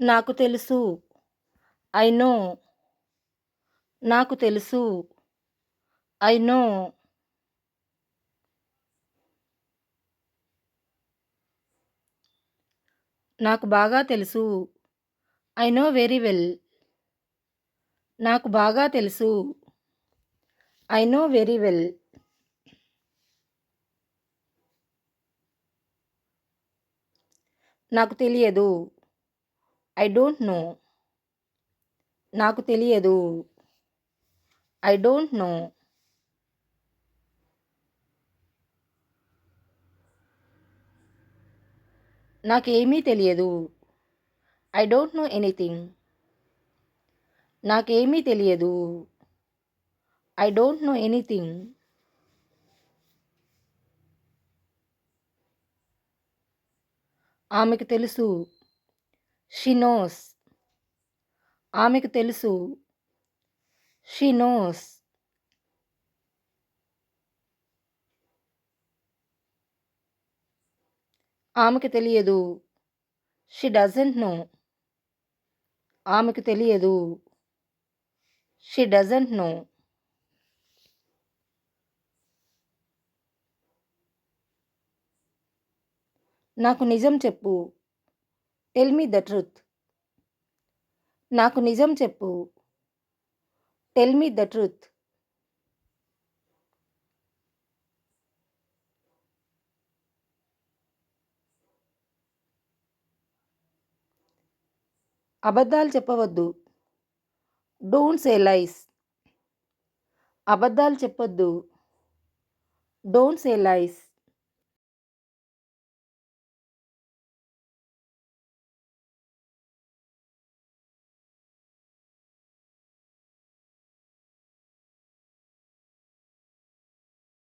నాకు తెలుసు. I know. నాకు తెలుసు. I know. నాకు బాగా తెలుసు. I know very well. నాకు బాగా తెలుసు. I know very well. నాకు తెలియదు. I don't know. నాకు తెలియదు. I don't know. నాకేమీ తెలియదు. I don't know anything. నాకేమీ తెలియదు. I don't know anything. ఆమెకు తెలుసు. She knows. ఆమెకు తెలుసు. She knows. ఆమెకు తెలియదు. She doesn't know. ఆమెకు తెలియదు. She doesn't know. నాకు నిజం చెప్పు. Tell me the truth. నాకు నిజం చెప్పు. Tell me the truth. అబద్ధాలు చెప్పవద్దు. డోంట్ సే లైస్. అబద్ధాలు చెప్పొద్దు. Don't say lies.